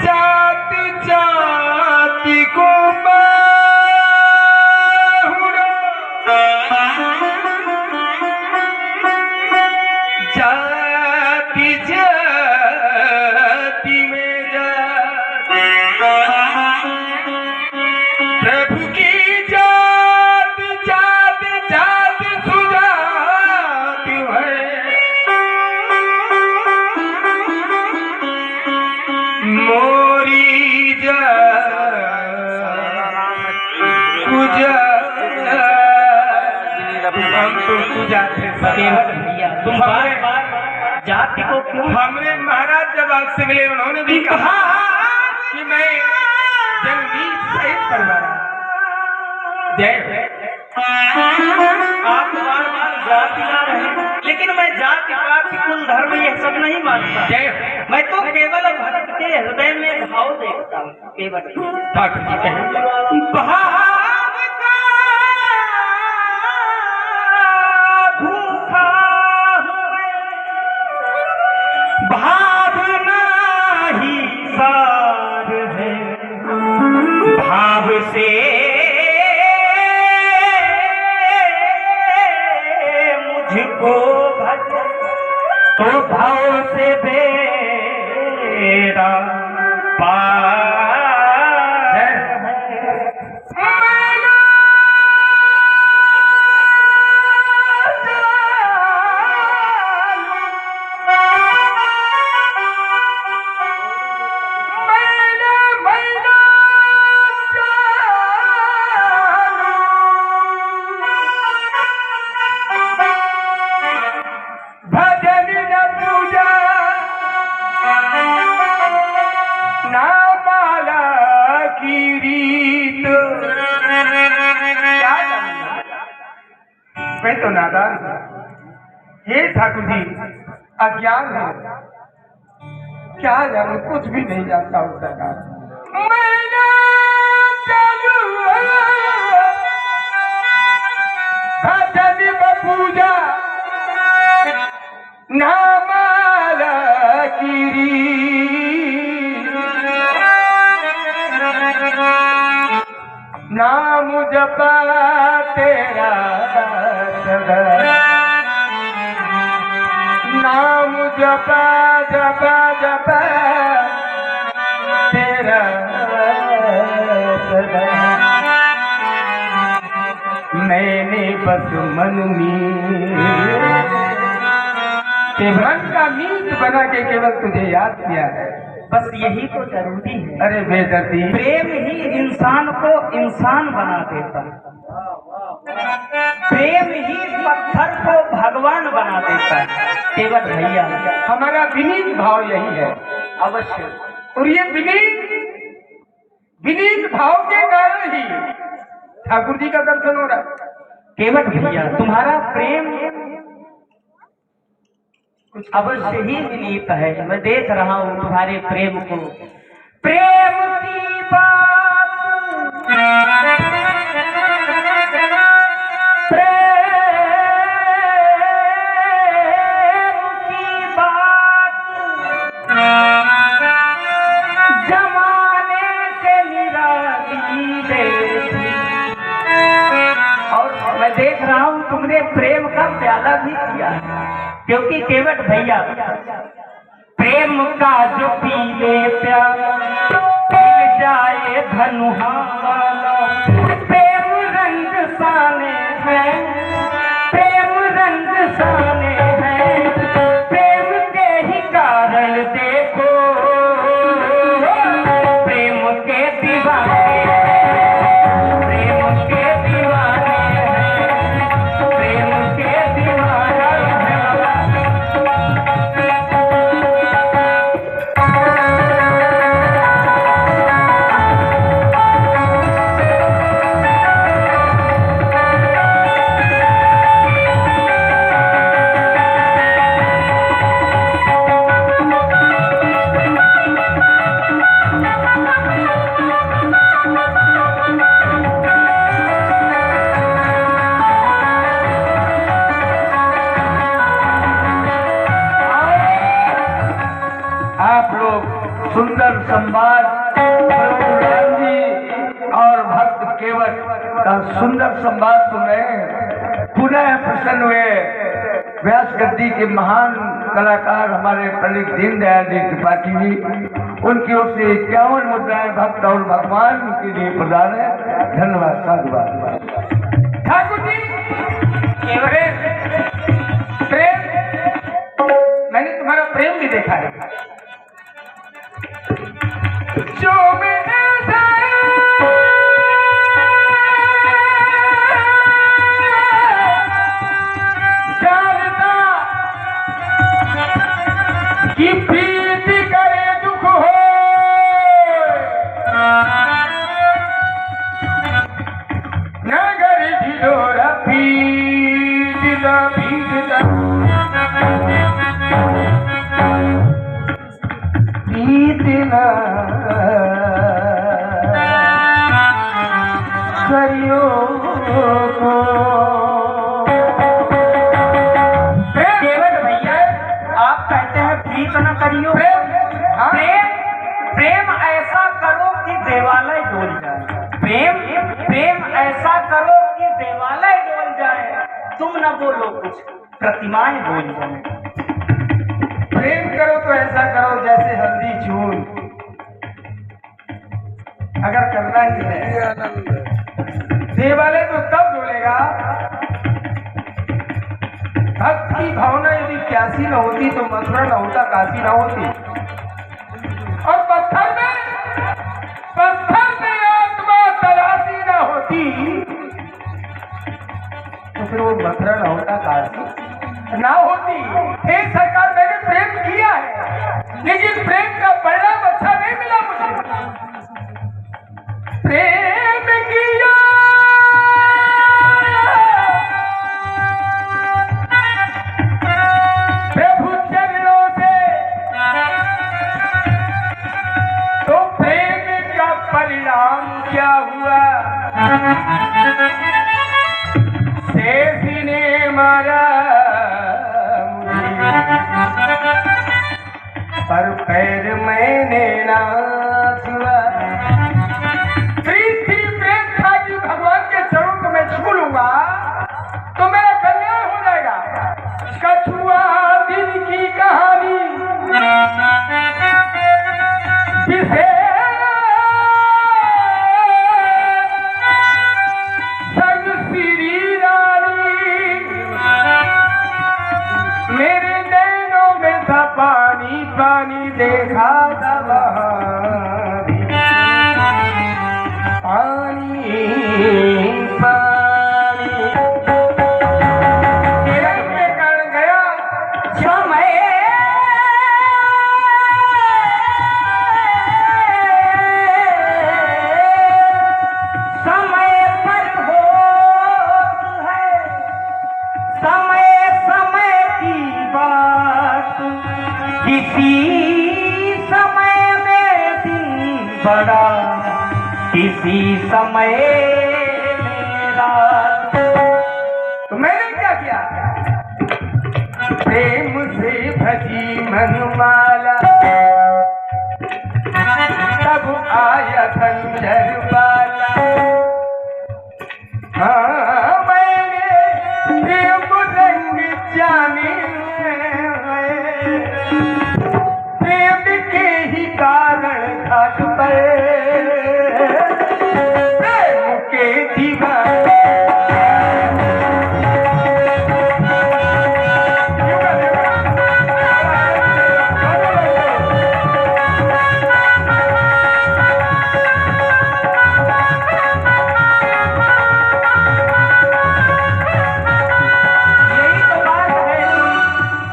जाति जाति को जाति जाति में प्रभु की जात जात जात सुजाति है। मोरी तुम बार बार जाति को क्यों? हमने महाराज जब आपसे मिले उन्होंने भी कहा कि मैं जंगीर सहित परिवार। जय आप बार बार जाति ला रहे हैं, लेकिन मैं जाति पाति कुल धर्म ये सब नहीं मानता। जय मैं तो केवल भक्त के हृदय में भाव देखता हूँ, केवल। ठाकुर जी कहें भावना ही सार है, भाव से मुझको भज तो भाव से बेड़ा पार है। मैं तो नादान हूं। हे ठाकुर जी अज्ञान है, क्या जानू, कुछ भी नहीं जानता हूँ सरकार। भजन पूजा नामाला कीरी नाम जपा तेरा सदा, नाम जपा जपा जपा तेरा सदा। मैंने बस मन का मीत बना के केवल तुझे याद किया है, बस यही तो जरूरी है। अरे बेदर्दी, प्रेम ही इंसान को इंसान बना देता है, प्रेम ही पत्थर को भगवान बना देता है। केवल भैया हमारा विनीत भाव यही है अवश्य, और ये विनीत भाव के कारण ही ठाकुर जी का दर्शन हो रहा है। केवल भैया तुम्हारा प्रेम कुछ अवश्य ही विनीत है। मैं देख रहा हूँ तुम्हारे प्रेम को। प्रेम की बात जमाने से निराली देती, और मैं देख रहा हूँ तुमने प्रेम का प्याला भी किया है, क्योंकि केवट भैया प्रेम का जो पीले प्याला मिल जाए धनुहा वाला, प्रेम रंग साने हैं, प्रेम रंग साने हैं, प्रेम के ही कारण देखो प्रेम के दीवाने, प्रेम के दीवाने हैं, प्रेम के दीवाने हैं। सुंदर संवाद प्रभु राम जी और भक्त केवट का सुंदर संवाद सुन रहे हैं। पुनः प्रसन्न हुए व्यास गद्दी के महान कलाकार हमारे पंडित दीनदयाल जी त्रिपाठी जी, उनकी ओर से 51 मुद्राएं भक्त और भगवान के लिए प्रदान है। धन्यवाद, साधुवाद। ठाकुर जी प्रेम, मैंने तुम्हारा प्रेम भी देखा है। जो मैंने जानता कि प्रीति करे दुख हो, नगर ढिलोरा पीड़िता पीड़िता पीड़िता करियो को। केवट भैया, आप कहते हैं प्रीत न करियो। प्रेम ऐसा करो कि देवालय डोल जाए। प्रेम ऐसा करो कि देवालय डोल जाए। तुम न बोलो कुछ, प्रतिमाएं बोल जाए। प्रेम करो तो ऐसा करो जैसे हल्दी चून, अगर करना ही है। देवालय तो तब डोलेगा, भक्त की भावना यदि प्यासी न होती तो मथुरा न होता, काशी न होती। और पत्थर में आत्मा तलाशी न होती तो फिर वो मथुरा न होता, काशी ना होती। हे सरकार, मैंने प्रेम किया है, लेकिन प्रेम का परिणाम अच्छा नहीं मिला मुझे। प्रेम किया प्रभु चरणों से, तो प्रेम का परिणाम क्या हुआ? शेषी ने मारा पर पैर मैंने ना छुआ। प्रेम था कि भगवान के चरणों को मैं छू लूंगा तो मेरा कल्याण हो जाएगा। कछुआ दिल की कहानी जिसे संग श्री रानी, मेरे नैनों में था पानी पानी, देखा था बहारी पानी पानी। केरल में कर गया समय, समय पर होत है, समय की बात। किसी समय में दिन बड़ा, किसी समय में रात। तो मैंने क्या किया? प्रेम से भजी मनमाला, तब आया खंजर वाला। हाँ, मैंने प्रेम रंग जाने, प्रेम के ही कारण घाट पर प्रेम के दीवाने।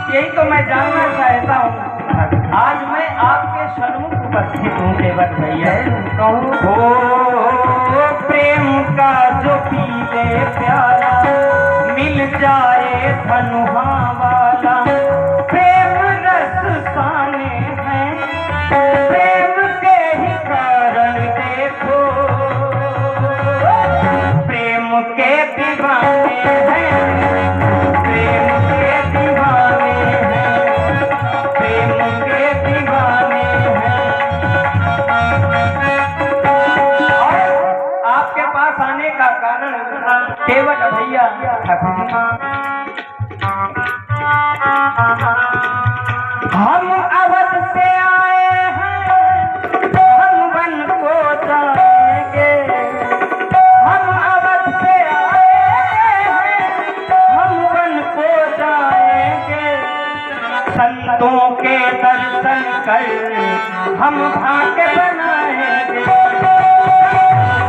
यही तो मैं जानना चाहता हूँ। आज मैं आपके सन्मुख उपस्थित हूँ केवट भैया। हो प्रेम का जो पी ले प्याला, मिल जाए धनुहा वाला। प्रेम रस साने हैं, प्रेम के ही कारण देखो। प्रेम के दीवाने हैं, प्रेम के दीवाने हैं, प्रेम के दीवाने हैं। कर हम भाग्य बनाएंगे,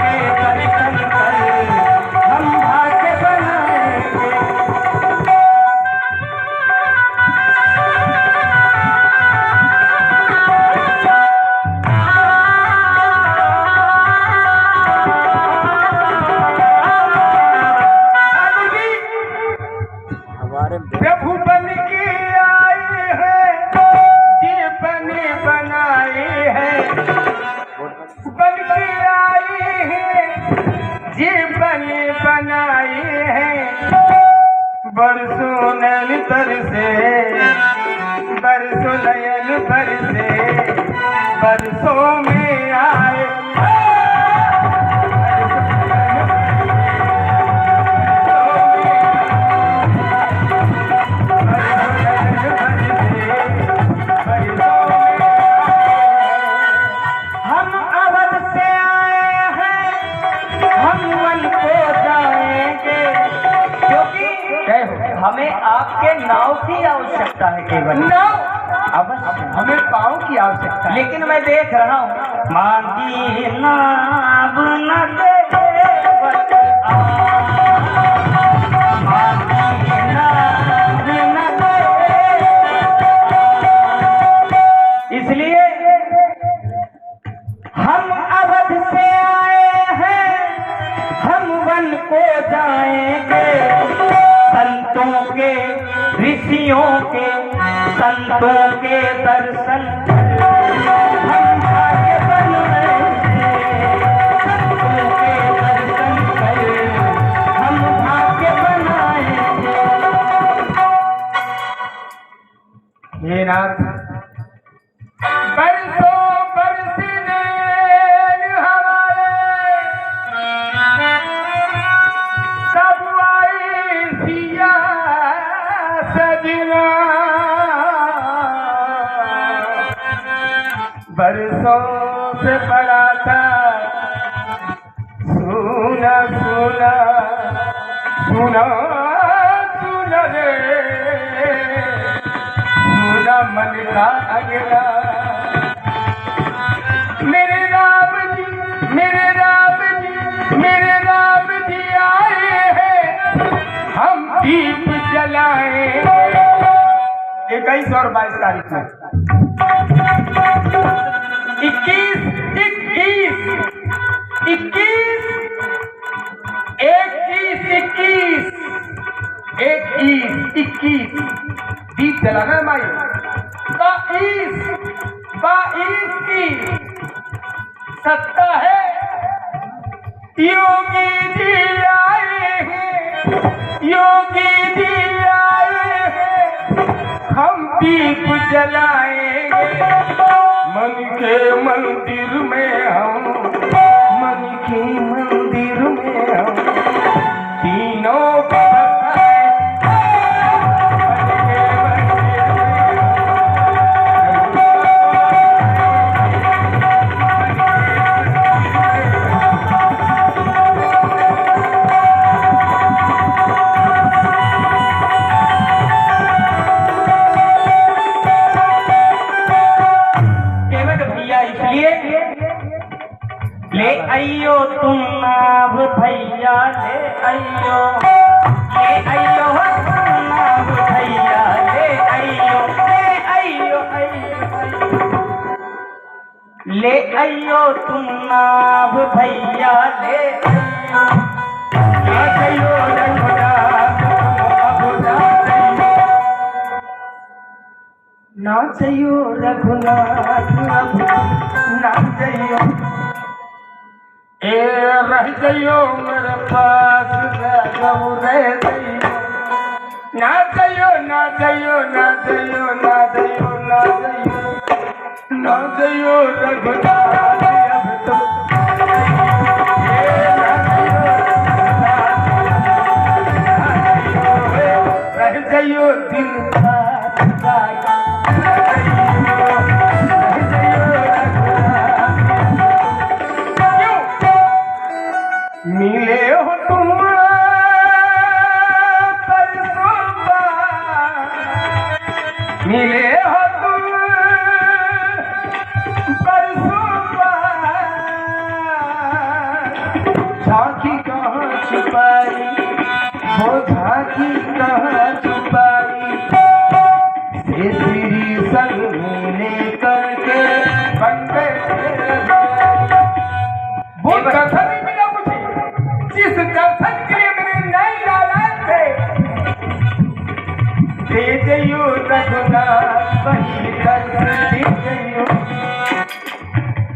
के दर्शन कर हम भाग्य बनाएंगे। प्रभु बन के आए हैं, जीवन बनाए हैं, बन के आए हैं, जीवन बनाए हैं। बरसों नैन बरसे, बरसों नयन बरसे, बरसों में आए हमें आपके नाव की आवश्यकता है, केवल नाव अवश्य हमें पाँव की आवश्यकता है। लेकिन मैं देख रहा हूँ मांगी नाव न देवत आ, मांगी नाव न देवत आ। इसलिए हम अवध से आए हैं, हम वन को जाएंगे। संतों के ऋषियों के संतों के दर्शन हम भाग्य बनाएंगे, संतों के दर्शन कर हम भाग्य बनाएंगे। हे नाथ, बरसों बरसने हमारे, तब आई सिया सजना। बरसों से पड़ा था सुना सुना सुना सुना रे, सुना मन का अगला। मेरे राम जी, मेरे राम जी, मेरे राम जी आए हैं, हम दीप जलाए। 21 और 22 तारीख में 21 दीप जलाना है माई। 22 की सत्ता है। योगी जी आए हैं, योगी जी आए हैं, हम दीप जलाएंगे। मन के मंदिर में हम, मन के मंदिर में हम तीनों ले आइयो तुम नाव भैया, ले आइयो तुम नाव भैया, ले आइयो ले आइयो तुम नाव भैया, ले आइयो नाचयो रघुनाथ, नाचयो ए रह गयो मेरे पास, रह गयो। ना गयो ना गयो ना गयो ना गयो ना गयो ना गयो रघुनाथ, अब तो रह गयो दिल मिले हो तुम परसों, मिले हो तुम दे जइयो रघुनाथ वही दर्श दे जइयो।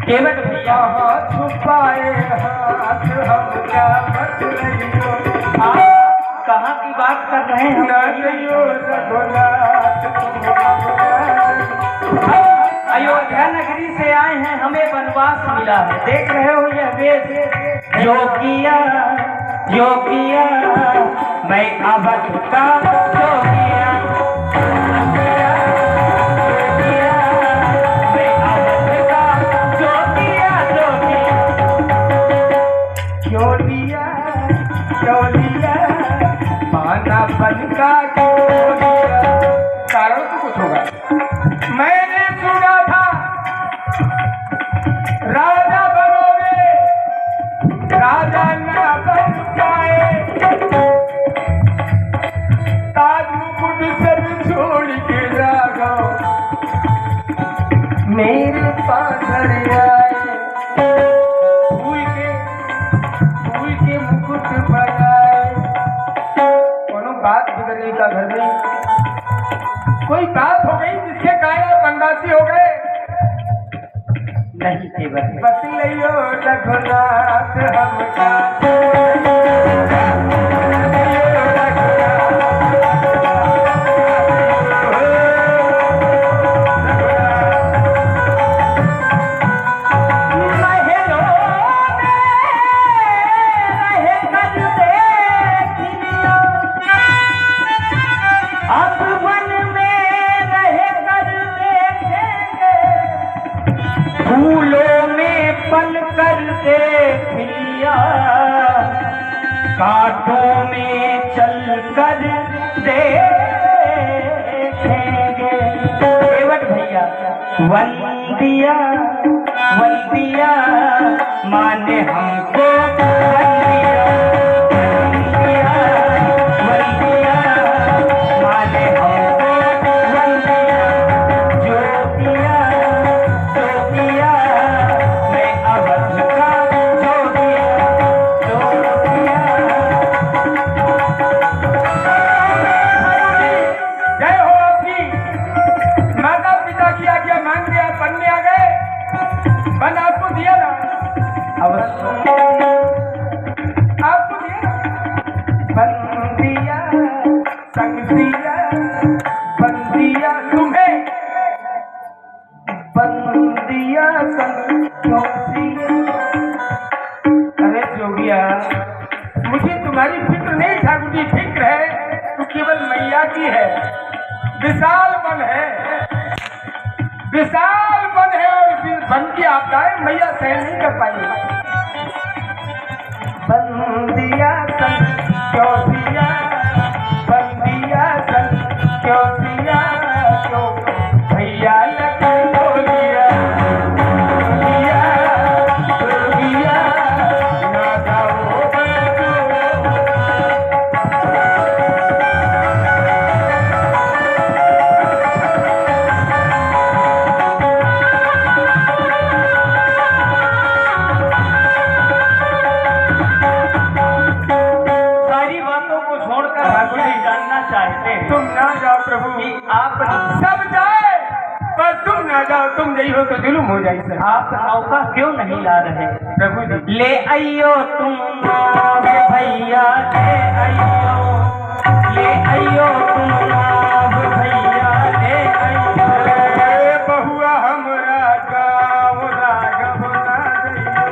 केवट भैया कहाँ छुपाए हाथ हम क्या बतलाइयो। कहाँ की बात कर रहे हैं ना जइयो रघुनाथ तुम अपना। अयोध्या नगरी से आए हैं, हमें वनवास मिला है। देख रहे हो यह वेश योगिया योगिया, मैं अवध का योगिया। बन का कारण तो कुछ होगा। मैंने सुना था राजा बनोगे, राजा ना बन पाए, ताज मुकुट सब छोड़ के जागो मेरे पास आए। फूल के मुकुट बनाए। बात बिगड़ने का घर में कोई बात हो गई जिससे काया बनवासी हो गए? नहीं केवट बतलाइयो रघुनाथ हमका। कांटों में चल कर देखेंगे। केवट भैया वंदिया वंदिया माने हमको वंदिया वंदिया वंदिया माने हमको वंदिया। जो किया तो किया, मैं अवध का जोगिया। जय हो आपकी। माता पिता की आज्ञा मान के आप बनने आ गए। बन आपको दिया ना, आपको दिया बन दिया, संग दिया, बन दिया तुम्हें, बन दिया संग क्यों दिया। अरे जोगिया, मुझे तुम्हारी फिक्र नहीं ठाकुर जी, फिक्र है तो केवल मैया की है। विशाल वन है, विशाल वन है और वन की आपदाएं मैया सहन नहीं कर पाएंगी। बंदिया सन क्यों दिया, बंदिया सन क्यों दिया, क्यों भैया लगा बोलिया बोलिया बोलिया ना जाओ बंदो। तुम ना जाओ प्रभु, आप सब जाए पर तुम ना जाओ। तुम नहीं हो तो जुलूम हो जाए सर। आप नौका क्यों नहीं ला रहे? प्रभु जी ले आइयो तुम नाव भैया, ले आइयो, ले आइयो तुम नाव भैया, ले आइयो। बहुआ हमरा गाँव राघव ना जइयो,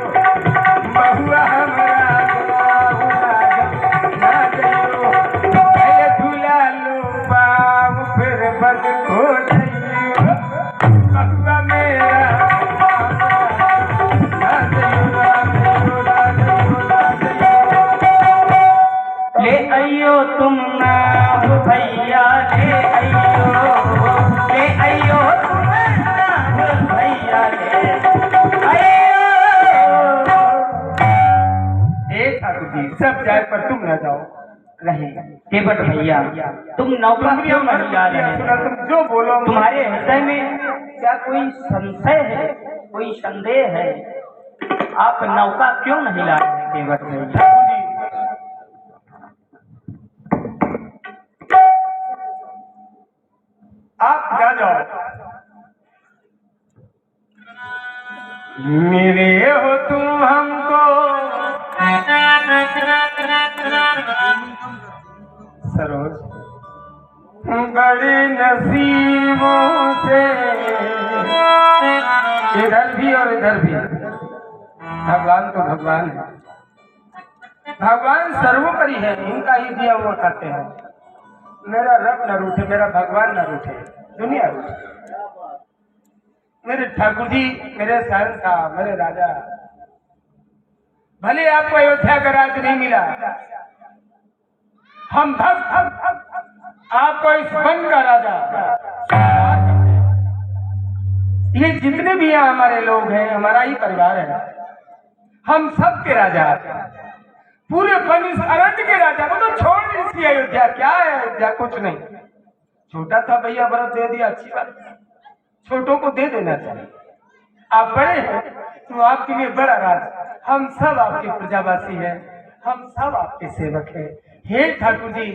बहुआ हमरा गाँव राघव ना जइयो। पहले झूला लो बाम फिर बद खो जइयो, बहुआ मेरा ना जइयो, ना जइयो, ना जइयो, ना जइयो। ले आइयो तुम नाव भैया, ले आइयो, ले आइयो तुम नाव भैया, ले आइयो। ठाकुर जी सब जाए पर तुम न जाओ। रहे केवट भैया, तुम नौका क्यों नहीं ला रहे? तुम जो बोलो। तुम्हारे हृदय में क्या कोई संशय है, कोई संदेह है? आप नौका क्यों नहीं ला रहे केवट भैया? आ जाओ। मिले हो तुम हमको सरोज बड़ी नसीबों से, इधर भी और इधर भी। भगवान तो भगवान है, भगवान सर्वोपरि है, इनका ही दिया हुआ खाते हैं। मेरा रब न रूठे, मेरा भगवान न रूठे, दुनिया रूठे। मेरे ठाकुर जी, मेरे शहंशाह, मेरे राजा, भले आपको अयोध्या का राज नहीं मिला, हम भक्त आपको इस वन का राजा, ये जितने भी यहाँ हमारे लोग हैं, हमारा ही परिवार है, हम सब के राजा, पूरे वन इस अरण्य के राजा। वो तो छोड़ दी अयोध्या, क्या है अयोध्या, कुछ नहीं। छोटा था भैया, भरत दे दिया, अच्छी बात, छोटों को दे देना चाहिए। आप बड़े हैं तो आपके लिए बड़ा राज। हम सब आपके प्रजावासी हैं, हम सब आपके सेवक हैं। हे ठाकुर जी,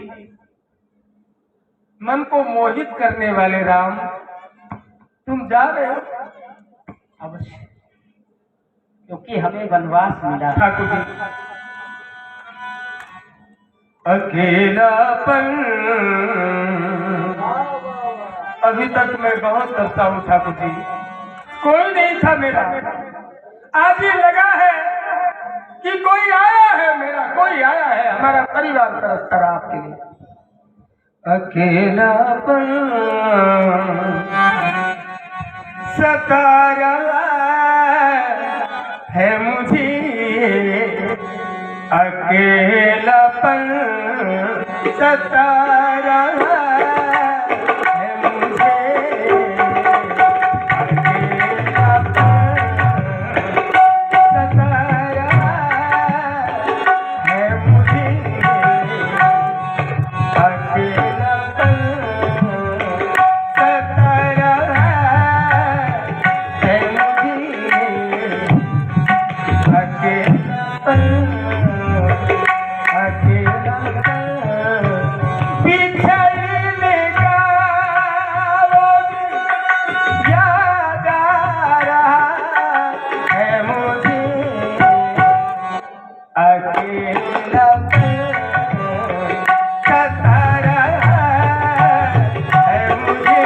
मन को मोहित करने वाले राम, तुम जा रहे हो? अवश्य, क्योंकि हमें वनवास मिला। ठाकुर जी, अकेलापन अभी तक मैं बहुत करता हूँ ठाकुर जी, कोई नहीं था मेरा। आज ये लगा है कि कोई आया है, मेरा कोई आया है, हमारा परिवार तरसता रहा आपके लिए। अकेलापन सता रहा है मुझे, अकेलापन सता रहा है मुझे, अकेलापन सता रहा है मुझे, अकेलापन सता रहा है मुझे, अकेलापन बिछड़ने का वो याद आ रहा है मुझे, अकेलापन सता रहा है मुझे,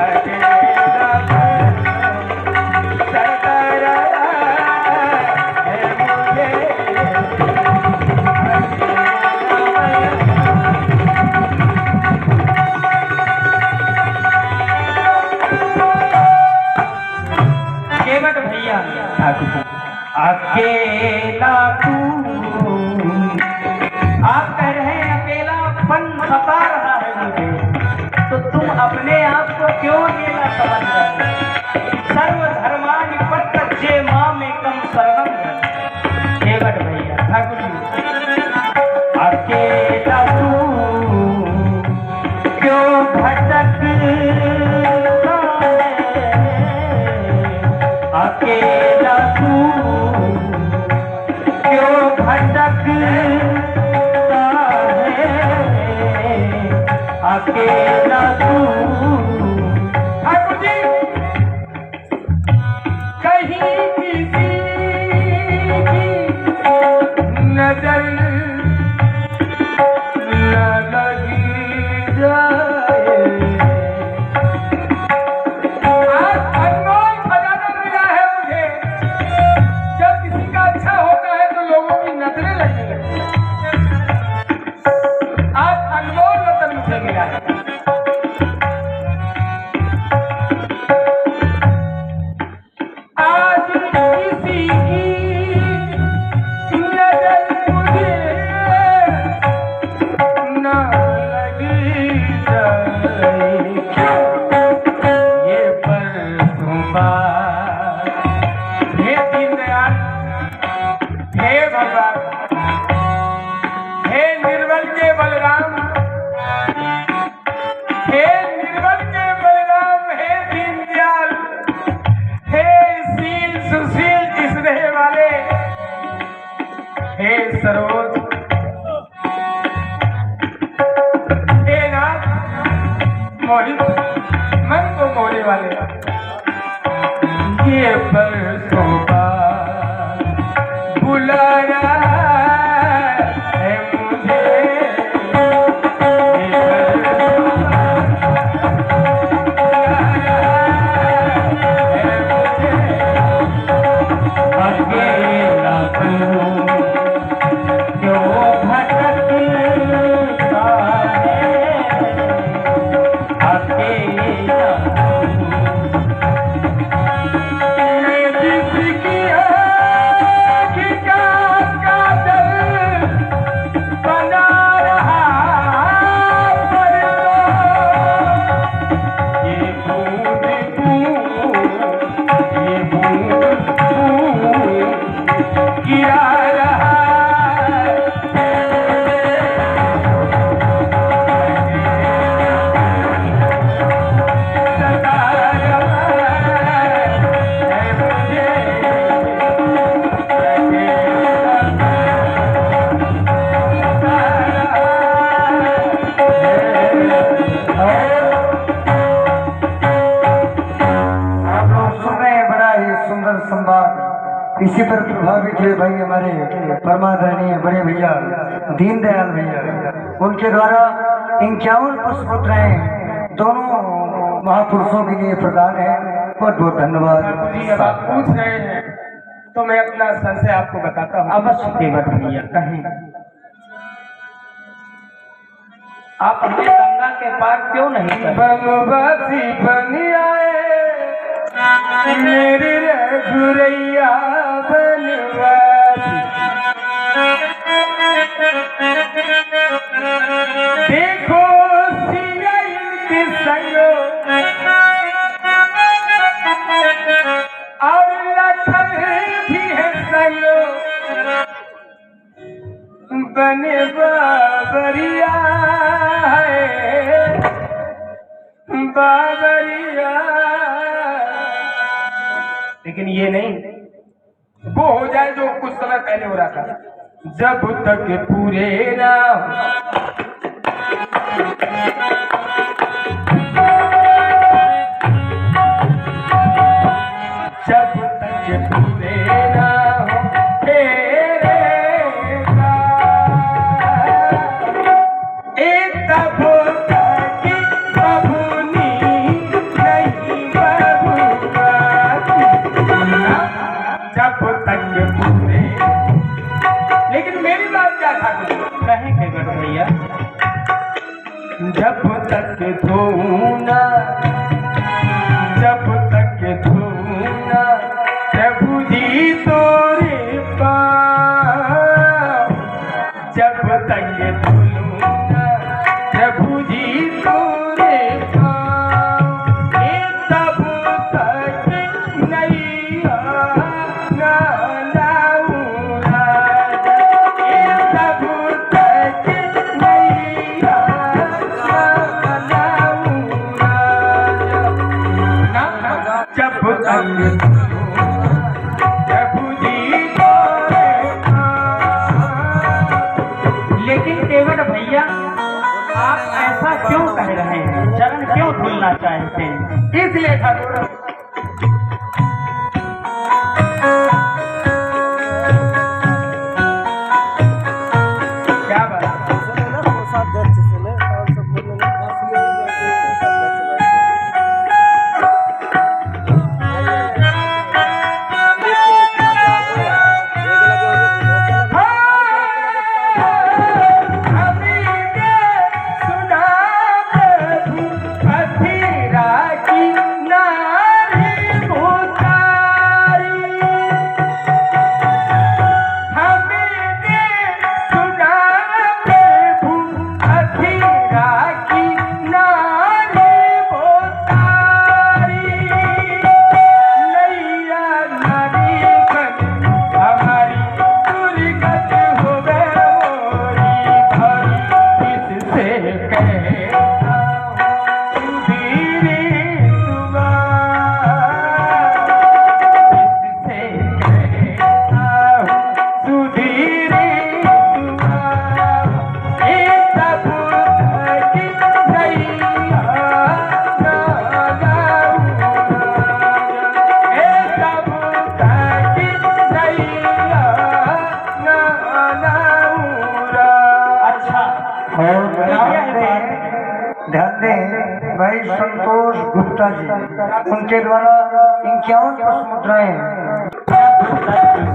अकेलापन सता रहा है मुझे। केवट भैया, अकेला तू, आप कह रहे हैं अकेलापन सता रहा है मुझे, तो तुम अपने आप को क्यों अकेला समझ रहे हो? सर्वधर्मानि परित्यज्य मामेकं शरणं व्रज। केवट भैया, ठाकुर जी, अकेला तू क्यों भटकता है, अकेला तू क्यों भटकता है, अकेला तू। ठाकुर जी, कहीं किसी की नजर न लगी जाए, आज अनमोल खजाना मिला है मुझे। जब किसी का अच्छा होता है तो लोगों की नजरें लगने लगती हैं। आज अनमोल रतन मुझे मिला है। आज किसी की नजर मुझे न लगी जाए, ये परसों बात। हे दीनदयाल, हे भगवान, हे निर्बल के बलराम, हे निर्बल के बलराम, हे दीनदयाल, हे शील सुशील स्नेह वाले, हे सरोज, हे नाथ, मोहित मन को मोहने वाले ये बरसों का बुलाया है मुझे, इसी पर प्रभावित हुए भाई हमारे परमादरणीय बड़े भैया दीनदयाल भैया, उनके द्वारा 51 पुष्पपुत्राएं दोनों महापुरुषों के लिए प्रदान है। बहुत बहुत धन्यवाद। अब आप पूछ रहे हैं तो मैं अपना संशय आपको बताता हूँ। अवश्य केवट भैया कहें। आप हमें गंगा के पार क्यों नहीं करते? बनवासी बन आए मेरे रघुरैया बनवासी, देखो सिया इनके संग और लखन भी है संग, बने बाबरिया है बाबरिया। लेकिन ये नहीं, वो हो जाए जो कुछ समय पहले हो रहा था। जब तक पूरे ना जब तक पूरे ना हो तेरे एक तब की बबुनी नहीं बबुआ, जब तक पूरे। लेकिन मेरी बात क्या था? कहें केवट भैया। जब तक धोना जब तक धोना प्रभु जी तोरे पाँव, जब तक धोना प्रभु जी तोरे पाँव, तब तक नैया ना लाऊं राजा, तब तक नैया ना लाऊं राजा, जब तक प्रभु जी तोरे पाँव। लेकिन केवट भैया आप ऐसा क्यों कह रहे हैं? चरण क्यों धुलना चाहते हैं? इसलिए ठाकुर क्या बात ध्यान दें भाई संतोष गुप्ता जी, उनके द्वारा 51 पुष्प मुद्राएं।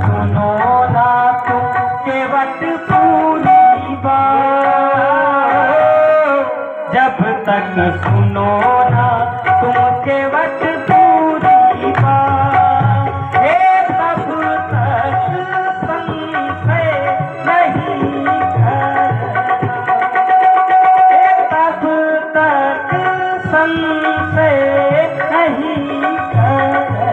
सुनो ना तुम केवट पूरी बात, जब तक सुनो ना तुम केवट पूरी बात, हे तब तक संशय नहीं करना, हे तब तक संशय नहीं करना।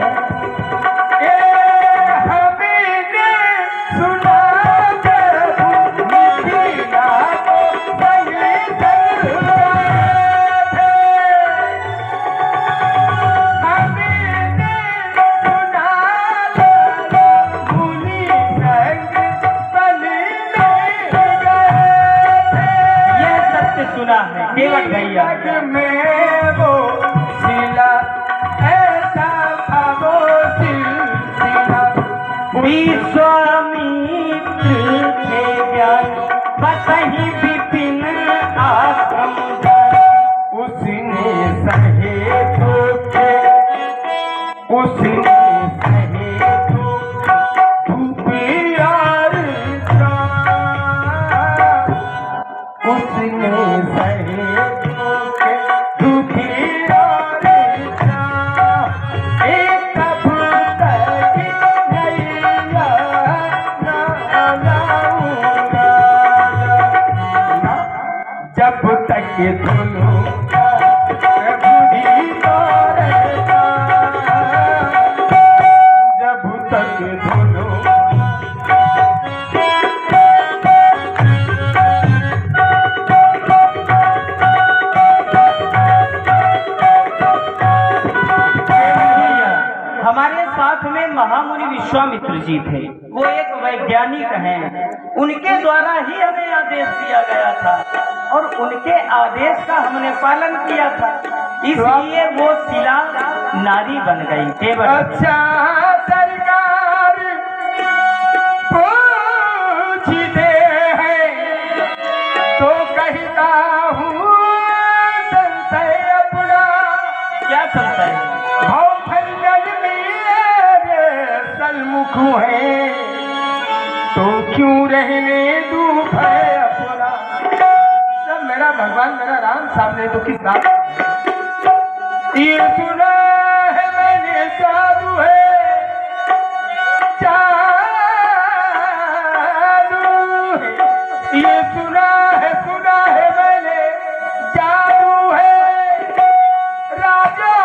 सुना है केवट भैया में वो सिला ऐसा था वो सिलसिला। विश्वामित्र थे ज्ञानी बतहि विपिन आश्रम, उसने सहे धोखे, उसने सहे धूपियार उसने सहे धोखे धूपियार एक तब तक नैया ना लाऊंगा, जब तक दोनों बुढ़ी तोरेगा, जब तक दोनों हमारे साथ में महामुनि विश्वामित्र जी थे। वो एक वैज्ञानिक हैं, उनके द्वारा ही हमें आदेश दिया गया था और उनके आदेश का हमने पालन किया था, इसलिए वो शिला नारी बन गई। केवल अच्छा सरकार पूछते हैं तो कहता हूँ संशय अपना, क्या संशय है? भाव फंजल मेरे सलमुख है तो क्यों रहने दूं भय अपना। जब मेरा भगवान मेरा राम सामने तो किस बात ये सुना है मैंने जादू है, जादू है, ये सुना है मैंने जादू है, राजा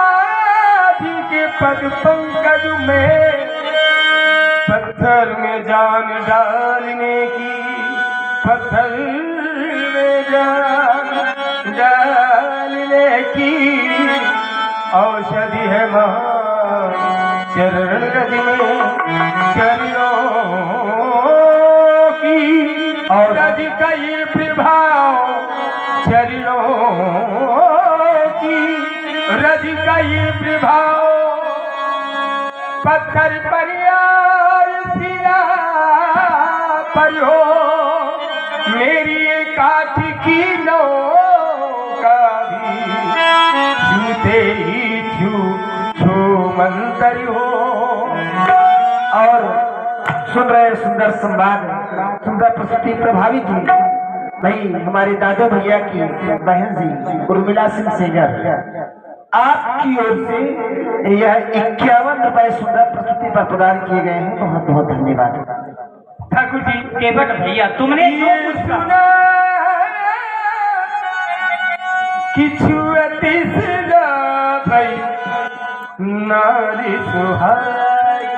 जी के पद पंकज में पत्थर में जान डालने की, पत्थर में जान डालने की औषधि है मां चरण रज में चरणों की, और रज का ये प्रभाव चरणों की, रज का ये प्रभाव पत्थर पर यार सिरा पर हो, मेरी काठ की नौका भी छूते ही छू मंतर हो। और सुन रहे सुंदर संवाद, सुंदर प्रस्तुति प्रभावित हुई भाई हमारे दादो भैया की बहन जी उर्मिला सिंह सेगर, आपकी ओर से यह 51 रुपए सुंदर प्रस्तुति पर प्रदान किए गए हैं। बहुत बहुत धन्यवाद। ठाकुर जी केवट भैया तुमने जो कुछ सुना किछु अतिसला भाई नारी सुहाई,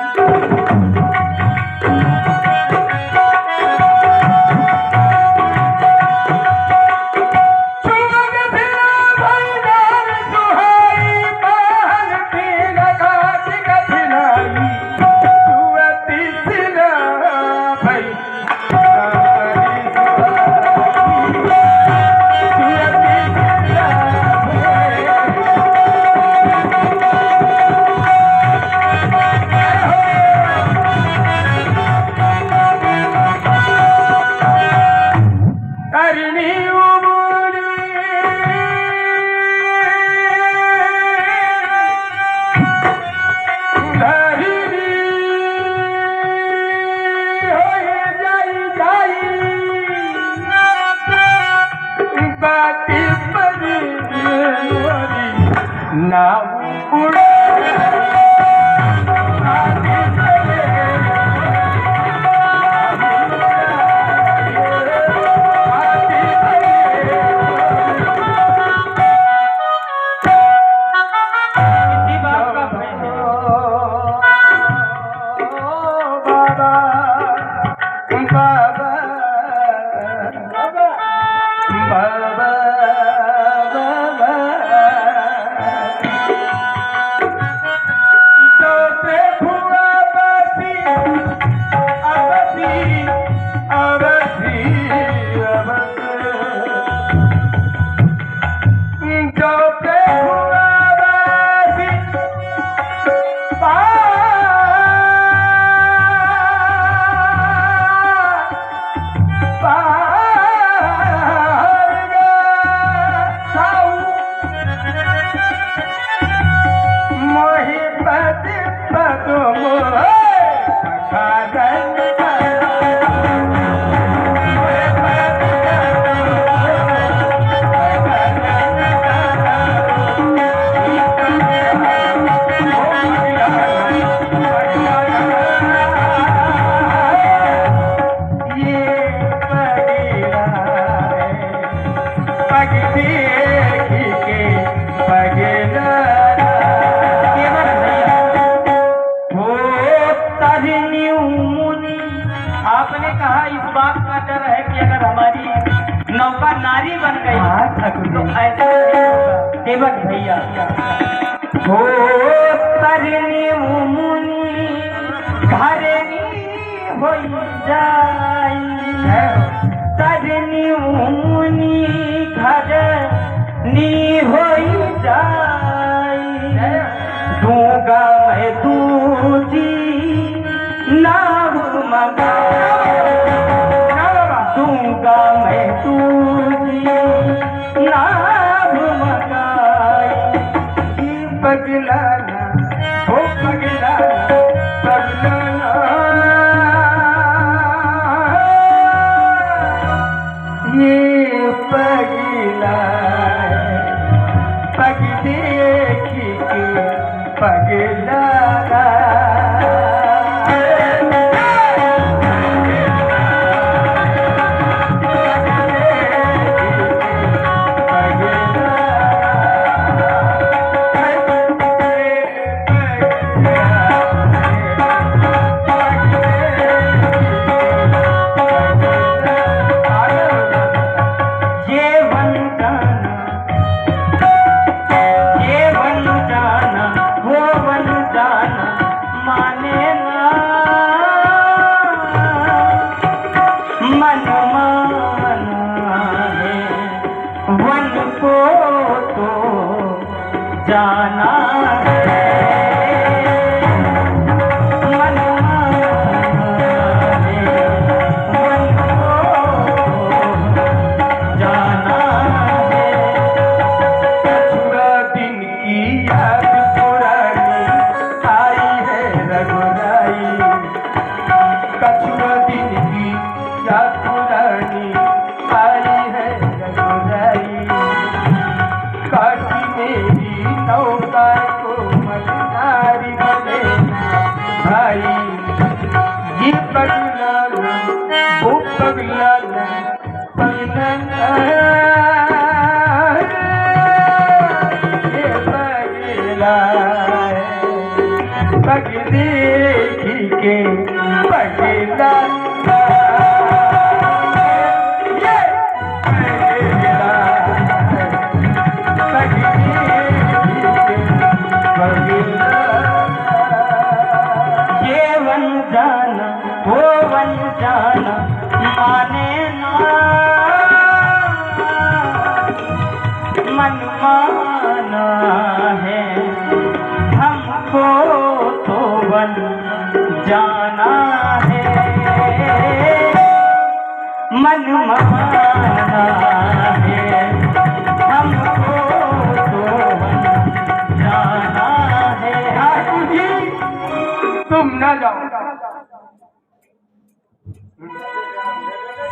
ना उड़े आपने कहा इस बात का डर है कि अगर हमारी नौका नारी बन गई तो ऐसा देवक भैया हो तरनी मुनि घरनी हो जाई तरनी मुनि घरनी हो जाई दूंगा मैं दूजी नाम मंगा दूंगा मैं तुझी नाम मंगाई पगलाना हो पगलाना पगलाना ये पगला पग देखी के पगलाना जाना है मन है मन को जाना है कछुआ दिन की याद पुरानी आई है रघुराई कछुआ दिन की याद पुरानी आई है रघुराई काटी मेरी नौका को मलनारी बने भाई ये पगला वो पगला पगला ये पगला पग देखी के पगला जाना वो बन जाना माने ना मन माना है हमको तो बन जाना है मन माना है हमको तो बन जाना है ठाकुर जी तुम न जाओ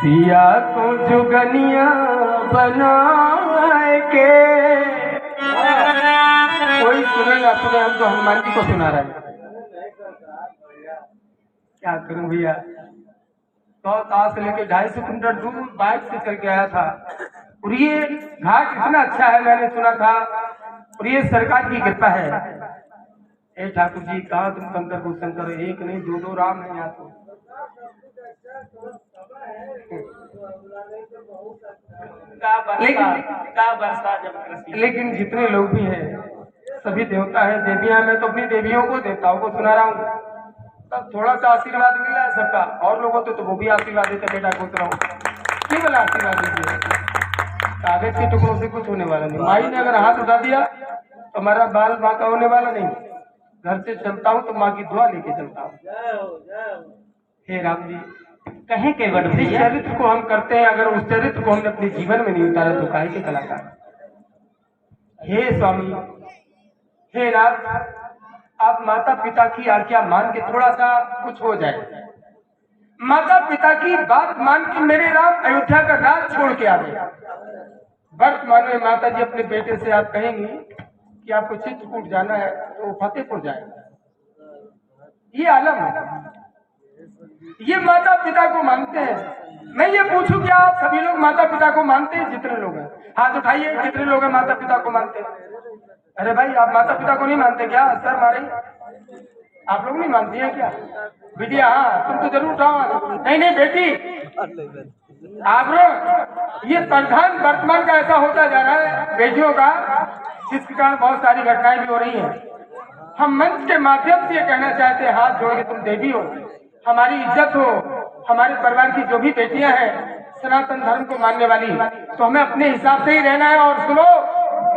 सिया को जुगनिया बना के कोई सुने, हम तो हनुमान जी को सुना रहे हैं। क्या करूं भैया, 100 तास से लेके 250 किलोमीटर दूर बाइक से चल के आया था, और ये घाट इतना अच्छा है, मैंने सुना था, और ये सरकार की कृपा है। ए ठाकुर जी, कहा तुम शंकर को शंकर, एक नहीं दो दो राम है यहाँ तो। लेकिन जितने लोग भी हैं सभी देवता है, देवियां। मैं तो अपनी देवियों को, देवताओं को सुना रहा हूँ, तब थोड़ा सा आशीर्वाद मिला है सबका। और लोगों तो वो भी आशीर्वाद देते, बेटा को रहा हूँ केवल आशीर्वाद दीजिए, कागज के टुकड़ों से कुछ होने वाला नहीं। माई ने अगर हाथ उठा दिया तो हमारा बाल माँ का होने वाला नहीं। घर से चलता हूँ तो माँ की दुआ लेके चलता हूँ। हे राम जी, कहें केवट जिस भैया, चरित्र को हम करते हैं, अगर उस चरित्र को हमने अपने जीवन में नहीं उतारा तो काहे के कलाकार। हे स्वामी, हे राम, आप माता पिता की आज्ञा मान के थोड़ा सा कुछ हो जाए। माता पिता की बात मान के मेरे राम अयोध्या का राज छोड़ के आ गए। वर्तमान में माता जी अपने बेटे से आप कहेंगी कि आपको चित्रकूट जाना है तो फतेहपुर जाएगा। ये आलम है, ये माता पिता को मानते हैं। मैं ये पूछूं कि आप सभी लोग माता पिता को मानते हैं? जितने लोग हैं हाथ उठाइए, जितने लोग हैं माता पिता को मानते हैं। अरे भाई, आप माता पिता को नहीं मानते क्या? सर मारे, आप लोग नहीं मानती हैं क्या? बिटिया, हाँ तुम तो जरूर उठाओ। नहीं नहीं बेटी, आप लोग, ये प्रधान वर्तमान का ऐसा होता जा रहा है बेटियों का, जिसके कारण बहुत सारी घटनाएं भी हो रही हैं। हम मंच के माध्यम से ये कहना चाहते हैं, हाथ जोड़ के तुम देवी हो, हमारी इज्जत हो, हमारे परिवार की जो भी बेटियां हैं सनातन धर्म को मानने वाली, तो हमें अपने हिसाब से ही रहना है। और सुनो,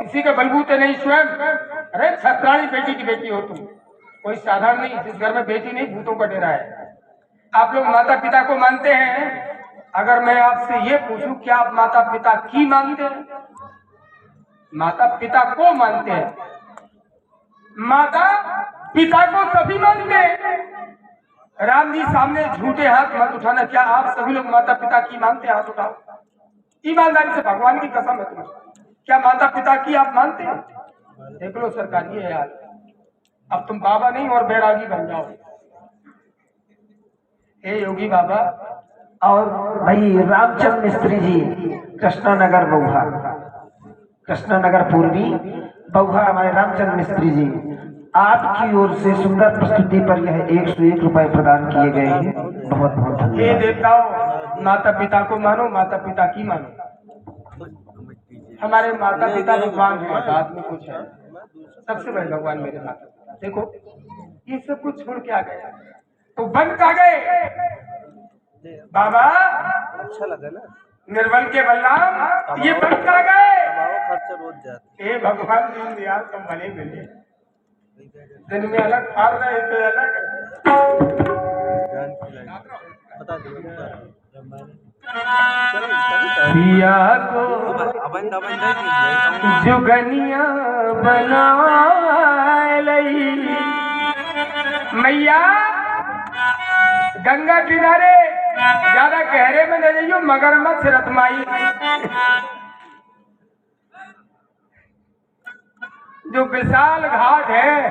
किसी के बलबूते नहीं, स्वयं अरे छत्राणी बेटी की बेटी हो तुम, कोई साधारण नहीं। जिस घर में बेटी नहीं, भूतों का डेरा है। आप लोग माता पिता को मानते हैं। अगर मैं आपसे ये पूछूं, क्या आप माता पिता की मानते हैं? माता पिता को मानते हैं? माता पिता को सभी मानते हैं। राम जी सामने झूठे हाथ मत उठाना। क्या आप सभी लोग माता पिता की मानते हैं? हाथ उठाओ, ईमानदारी से, भगवान की कसम है तुम्हें। क्या माता पिता की आप मानते हैं? देख लो सरकार, ये है यार, अब तुम बाबा नहीं और बैरागी बन जाओ। हे योगी बाबा। और भाई रामचंद्र मिस्त्री जी, कृष्णानगर बउहा, कृष्णानगर पूर्वी बउहा, हमारे रामचंद्र मिस्त्री जी, आपकी ओर से सुंदर प्रस्तुति पर यह 101 रुपए प्रदान किए गए हैं। बहुत बहुत ये धन्यवाद। देवताओं, माता पिता को मानो, माता पिता की मानो। हमारे माता पिता भगवान है, बाद में कुछ है, सबसे बड़े भगवान मेरे माता पिता। देखो, ये सब कुछ छोड़ के आ गए तो बन का गए बाबा। अच्छा लगा ना, निर्बल के बलराम, ये बन का गए। खर्चा रोज जाते हे भगवान दीन दयाल, तुम भले मिले। दिन में अलग फाड़ रहे थे, अलग जान खिलाई बता दो सिया को अबन दबन नहीं जुगनिया बना लई। मैया गंगा किनारे ज्यादा गहरे में न जाइयो, मगरमच्छ रतमाई। जो विशाल घाट है,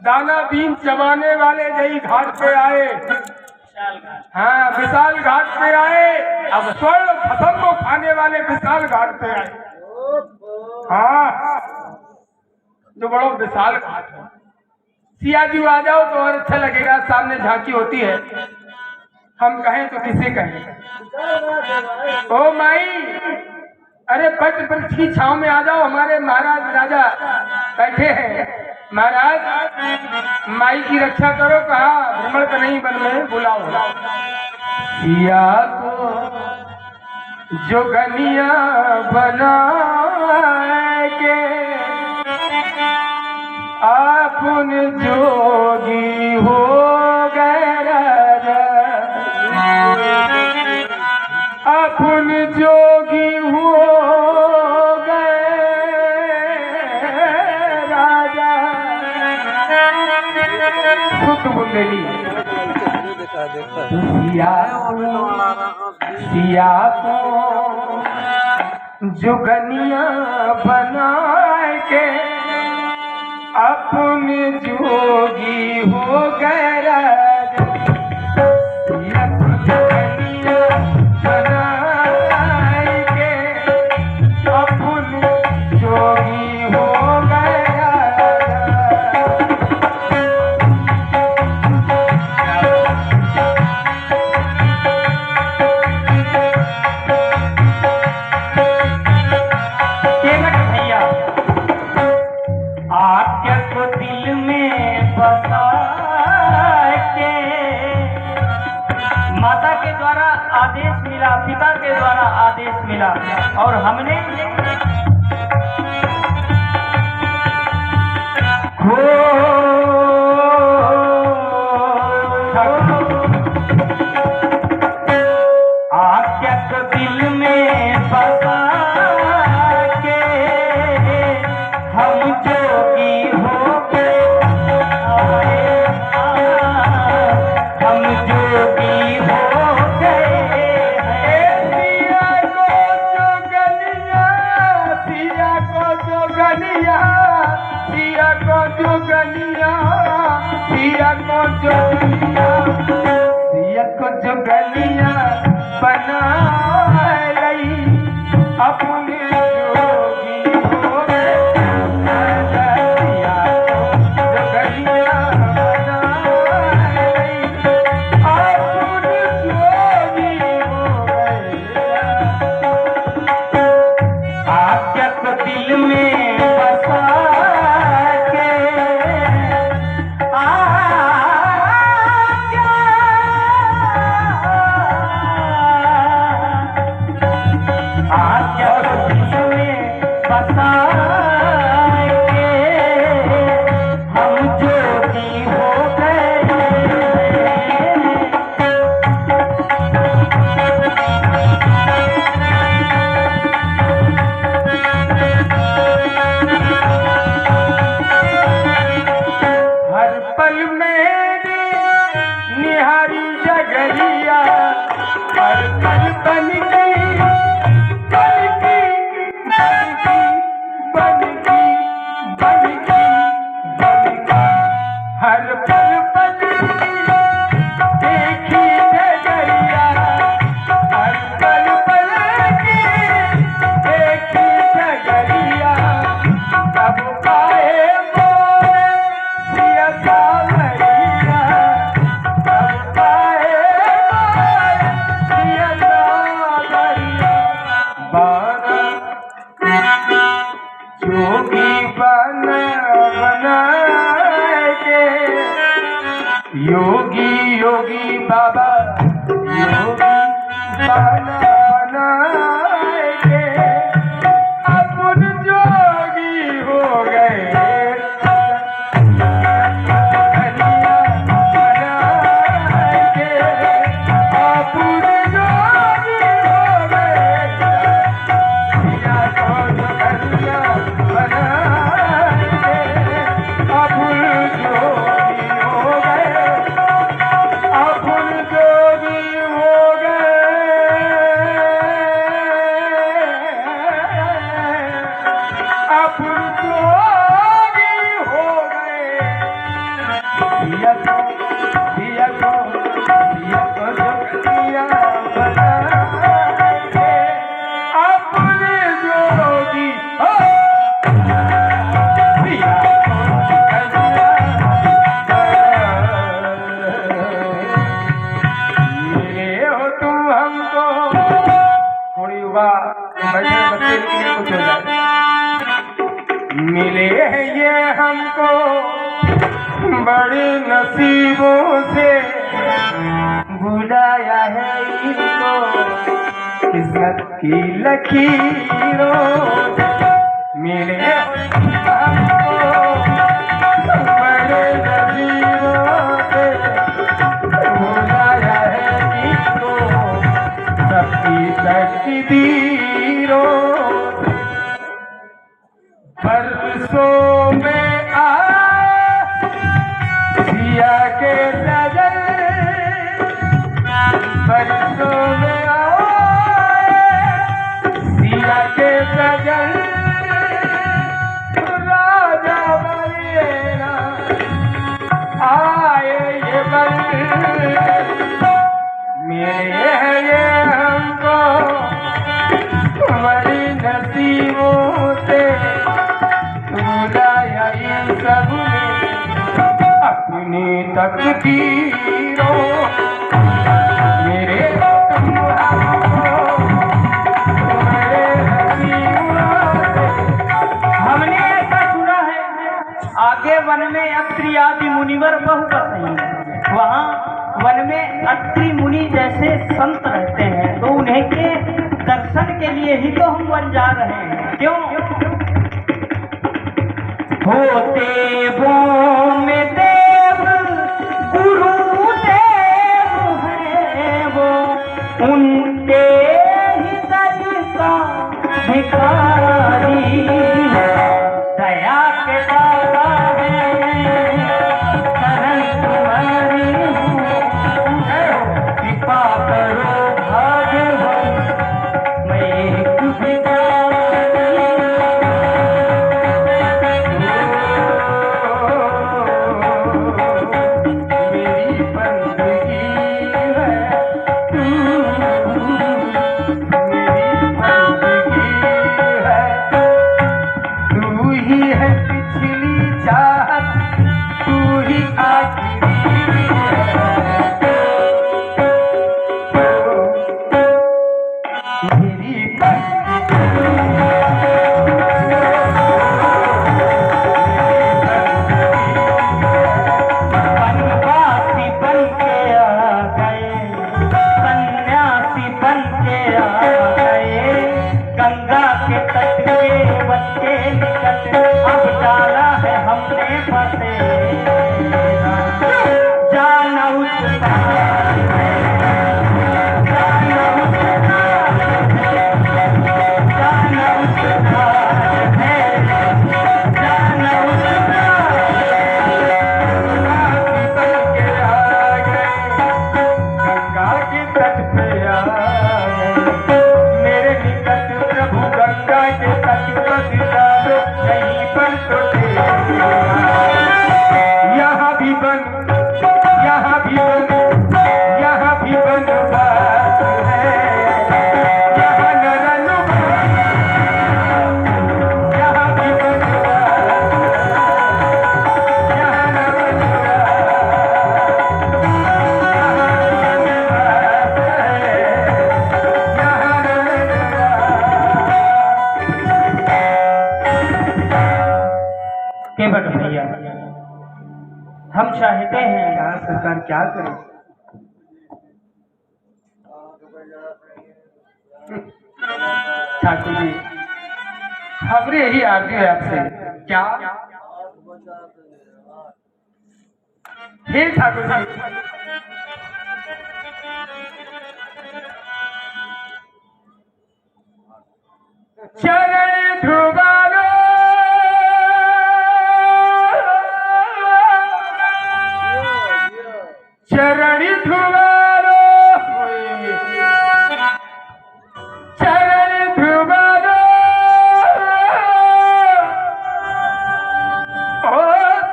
दाना बीन चबाने वाले यही घाट पे आए। हाँ, विशाल घाट पे आए। अब स्वर्ण भस्म को खाने वाले विशाल घाट पे आए। हाँ, जो बड़ा विशाल घाट है। सिया जी आ जाओ तो और अच्छा लगेगा, सामने झांकी होती है। हम कहें तो किसे कहें? ओ माई, अरे बट वृक्ष की छांव में आ जाओ, हमारे महाराज राजा बैठे हैं। महाराज, माई की रक्षा करो, कहा भ्रमण का नहीं बन में बुलाओ। सिया को जोगनिया बना के आपन जोगी हो गए राजा, अपन जोगी हो गए राजा। शुद्ध बुंदेली देखा सिया को जुगनिया बना के अपने जोगी हो गए राजा। जुगनिया बना के अपने जोगी हो गए माता के द्वारा आदेश मिला, पिता के द्वारा आदेश मिला और हमने आज्ञा को दिल में बसा के हम जोगी हो गए, हम जोगी हो गए। सिया को जोगनिया, सिया को जोगनिया, सिया को जोगनिया, सिया को जोगनिया बना लई अपने जोगी हो गए। सिया को जोगनिया बना लई अपने जोगी हो गए। आज्ञा को दिल में बसा के आज्ञा को दिल में बसा के हम जोगी हो गए। हर पल मेरी निहारी जगरिया, हर पल बन गई, बन गई, बन गई, बन गई, बन गई, बन गई। हर पल बन गई देखी जगरिया, हर पल बन गई देखी जगरिया। अब पाए मोरे सिया सावरिया, अब पाए मोरे सिया सावरिया। बाना जोगी बना के योगी योगी बाबा योगी बना के अपन जोगी हो गए। मिले हैं ये हमको बड़े नसीबों से, बुलाया है इनको किस्मत की लकीरों से। मिले हमको बड़े नसीबों से, बुलाया है इनको सबकी तकदीरों। बरसों में आ सिया के सजन, बरसों में आ सिया के बड़ी नसीबों से बुलाया इन सब ने अपनी तकदीरों मेरे तुम हमने ऐसा सुना है आगे वन में अत्रि आदि मुनिवर बहु बसई, वहाँ वन में अत्रि मुनि जैसे संत रहते हैं, तो उन्हें के दर्शन के लिए ही तो हम वन जा रहे हैं। क्यों? हो देवों में देव गुरु देव हैं वो, उनके ही दर का भिखारी दया के दाता है शरण तुम्हारी कृपा करो भगवान मैं एक मेरी बंदगी है तू, मेरी बंदगी है तू ही है पिछली चाहत तू ही आखिरी मेरी वनवासी बन के आ गए, सन्यासी बन के आ गए, गंगा के तट के बच्चे निकट अब डाला है हमने फंसे जाना उसका गंगा के तट पे आ गए मेरे निकट प्रभु गंगा के तट पर सितारो कहीं पर तो यहाँ भी बन यहाँ भी बन यहाँ भी बनवास है यहाँ नरन यहाँ भी बनवास यहाँ नरन केवट भैया, हम चाहते हैं सरकार क्या करे ठाकुर जी, हमारी यही आरती है आपसे क्या हे ठाकुर जी चरण ध्रुवारो चरण ध्रुवारो चरण ध्रुवारो ओ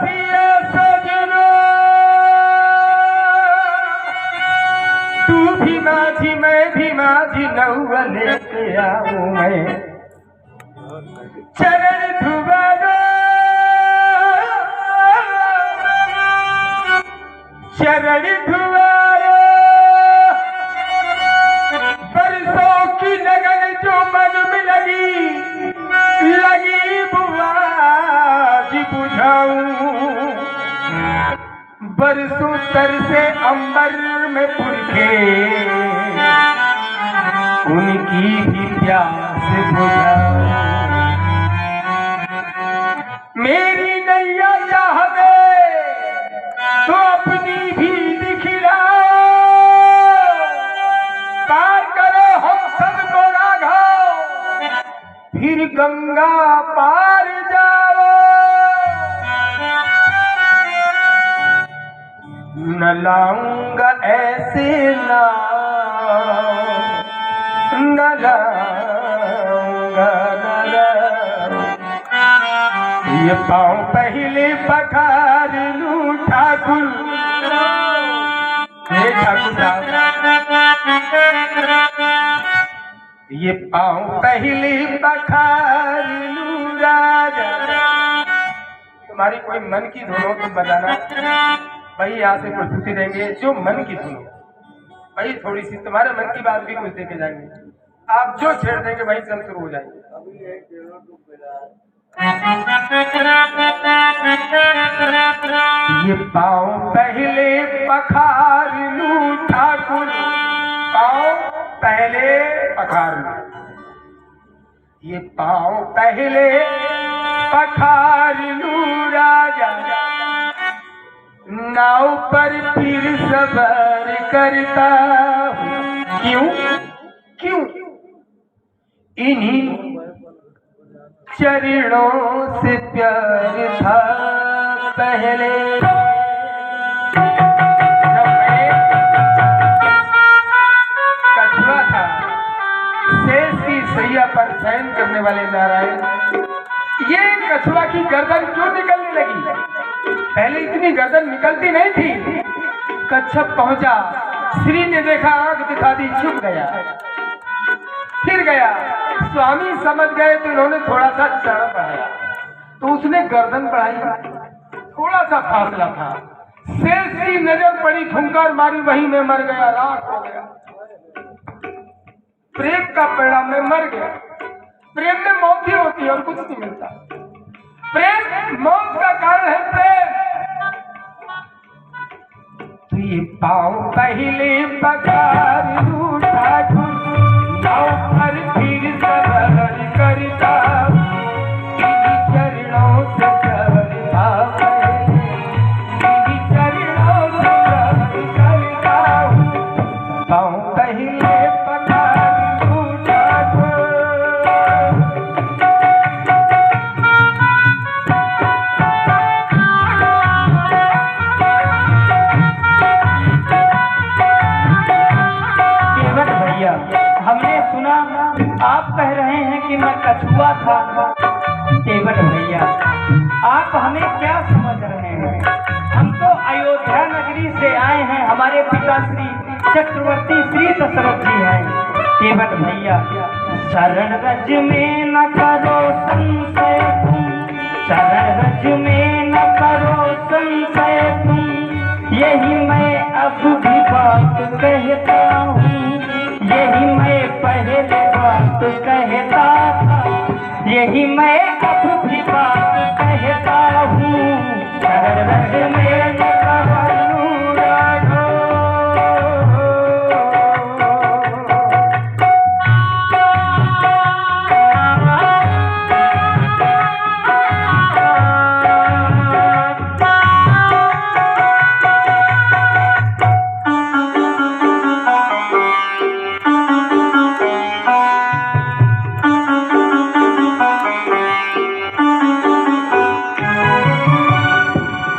सिया सजनो तू भी माझी मैं भी माझी नौवा लेके आऊं मैं चरण ध्रुवारो चरण ध्रुवारो बरसों की लगन जो मन में लगी लगी बुआ जी बुझाऊं बरसों तर से अंबर में पुरखे उनकी भी प्यास बुझाऊं मेरी नैया चाहवे तो अपनी भी दिखलाओ पार करो हम सबको राघव फिर गंगा पार जाओ न लाऊंगा ऐसे नाव न लाऊंगा न लाऊंगा ये पाँव पहले पखार लूं ठाकुर हे ठाकुर ये पाँव पहली पखार लूं राजा। तुम्हारी कोई मन की धुन हो तुम बजाना भाई, यहाँ से कुछ पूछते रहेंगे जो मन की धुन हो भाई, थोड़ी सी तुम्हारे मन की बात भी कुछ देके जाएंगे, आप जो छेड़ देंगे भाई सब शुरू हो जाएंगे। ये पाँव पहले पखार लूं ठाकुर, पाँव पहले पखार लूं, ये पाँव पहले पखार लूं राजा, नाव पर फिर सवार करता हूँ। क्यों क्यों? इन्हीं चरणों से प्यार था पहले। जब मैं कछुआ था, शेष की सैया पर शयन करने वाले नारायण, ये कछुआ की गर्दन क्यों निकलने लगी? पहले इतनी गर्दन निकलती नहीं थी। कच्छप पहुंचा, श्री ने देखा, आंख दिखा दी, छुप गया, फिर गया। स्वामी समझ गए तो उन्होंने थोड़ा सा चढ़ बढ़ाया, तो उसने गर्दन बढ़ाई, थोड़ा सा फासला था। शेष की नजर पड़ी, फुंकार मारी, वहीं में मर गया, राख हो गया। प्रेम का परिणाम में मर गया। प्रेम में मौत ही होती है और कुछ नहीं मिलता। प्रेम मौत का कारण है प्रेम। तो ये पाँव पहले पखार लूं ठाकुर, नाव पर फिर सवार करता, इन्हीं चरणों से करता मैं, इन्हीं चरणों से करता हूँ। पाँव पहले पखार लूं ठाकुर। हमने सुना आप कह रहे हैं कि मैं कछुआ था। केवट भैया, आप हमें क्या समझ रहे हैं? हम तो अयोध्या नगरी से आए हैं, हमारे पिता श्री चक्रवर्ती श्री दशरथ जी हैं। केवट भैया, शरण रज में न करो संशय तुम, शरण रज में न करो संशय तुम, यही मैं अब भी बात कहता हूँ, यही मैं पहले बात कहता था, यही मैं अब भी बात कहता हूँ। शरण रज में न करो राघो।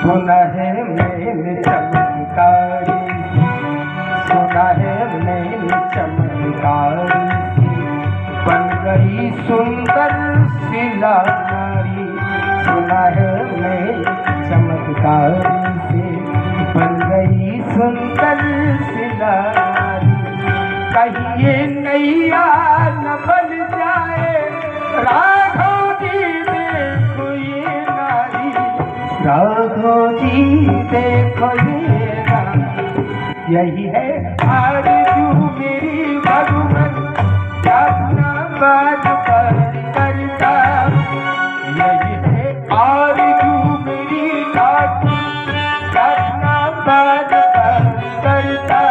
सुना है मैंने चमत्कारी, सुना है मैंने चमत्कारी, बन गई सुंदर सिला नारी। सुना है मैंने चमत्कारी से बन गई सुंदर सिला नारी। कहिए नैया न बन जाए, राघव जी देखो ये नारी, राघव जी देखो ये नारी। यही है आरज़ू मेरी भगवन, अपना बात पर करता, यही है आरज़ू मेरी ठाकुर, अपना बात पर करता।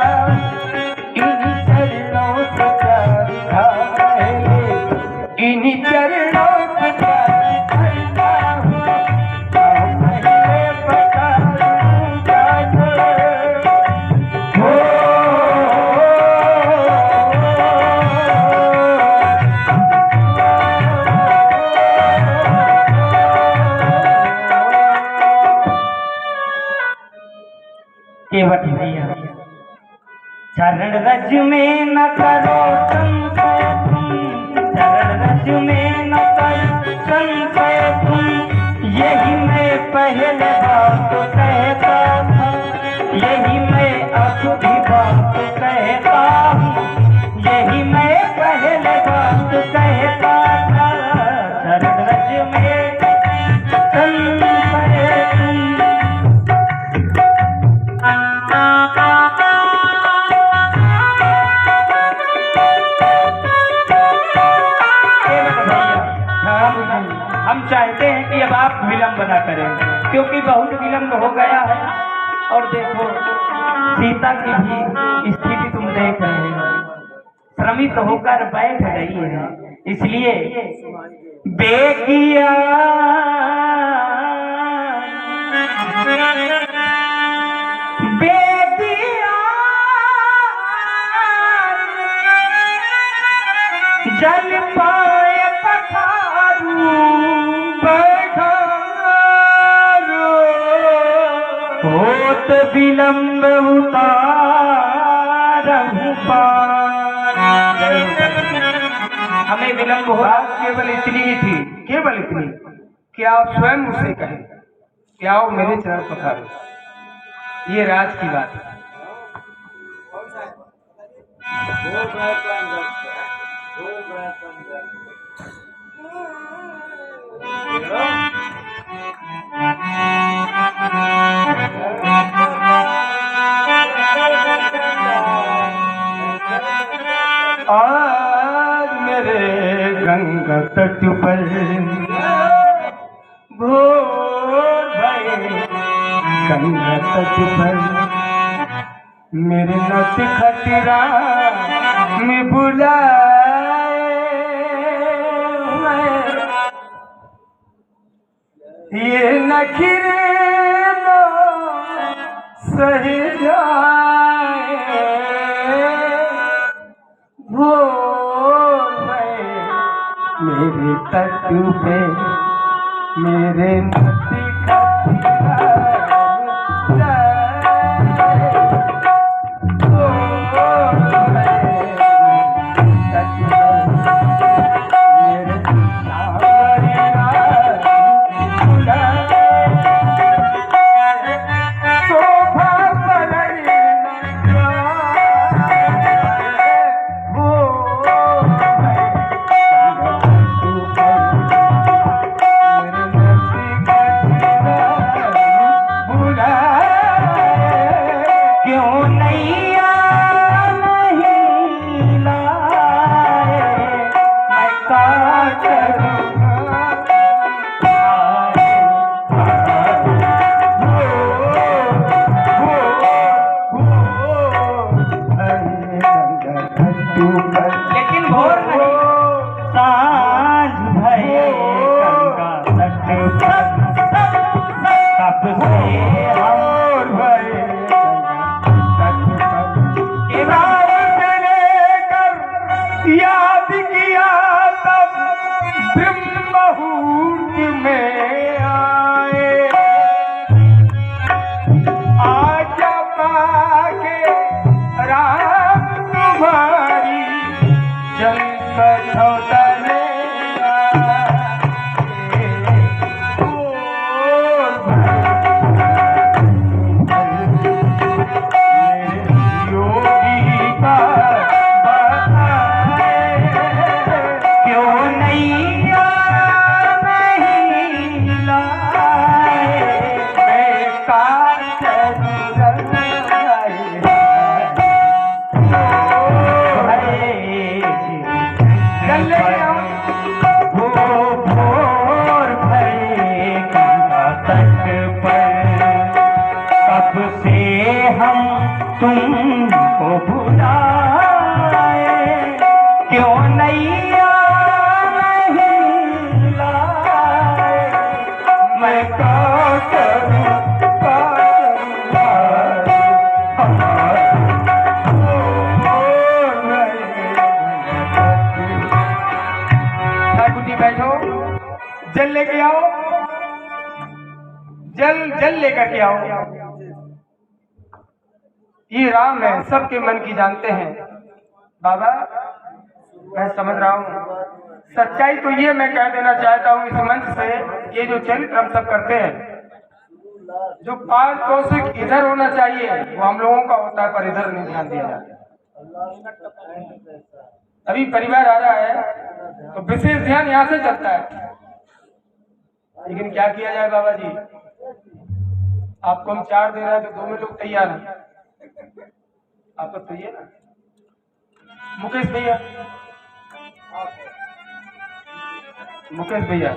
इन्हीं चरणों से करता पहले, इन्हीं चरणों से करता हूँ। पहले पखार ठाकुर। केवट भैया, चरण रज में न करो संशय तुम, चरण रज में न करो संशय तुम, यही मैं पहले बात कहता था, यही मैं अब भी बात कहता हूँ, यही मैं पहले बात बाबूजी, हम चाहते हैं कि अब आप विलंब न करें, क्योंकि बहुत विलंब हो गया है। और देखो सीता की भी स्थिति तुम देख रहे हो, श्रमित होकर बैठ गई है। इसलिए बेकिया बेकिया जल पाए पठारू होत विलंब उतारहु पार। हमें विलंब हो रहा, केवल इतनी ही थी, केवल इतनी कि आप स्वयं उसे कहें कि आओ मेरे चरण पखारो। ये राज की बात है। आज मेरे गंगा तट पर भोर भये, गंगा तट पर मेरे नट खतरा में बुलाए, ये नखरे दो सही जाए, भोर भये मेरे तट पे मेरे नदी लेकिन भोर नहीं, सांझ भये गंगा तट पर, तब से हम भये तट पर राम से लेकर याद किया तब ब्रह्म मुहूर्त में आए, आजा पाके राम तुम्हारी जल कठोतरे योगी का क्यों नैया नहीं लाए, बेकार भोर भये गंगा तट पर, कब से हम तुमको भुलाए, क्यों नैया नहीं लाए, मैं क्या करूं बैठो, जल लेके आओ, जल लेकर के आओ। ये राम है, सबके मन की जानते हैं। बाबा मैं समझ रहा हूँ, सच्चाई तो ये मैं कह देना चाहता हूँ इस मंच से, ये जो चरित्र हम सब करते हैं, जो पारितोषिक इधर होना चाहिए वो हम लोगों का होता है, पर इधर नहीं ध्यान दिया जाता। अभी परिवार आ रहा है तो विशेष ध्यान यहाँ से चलता है, लेकिन क्या किया जाए बाबा जी, आपको हम 4 दे रहे हैं तो 2 में लोग तैयार हैं, आपको तो ये ना मुकेश भैया मुकेश भैया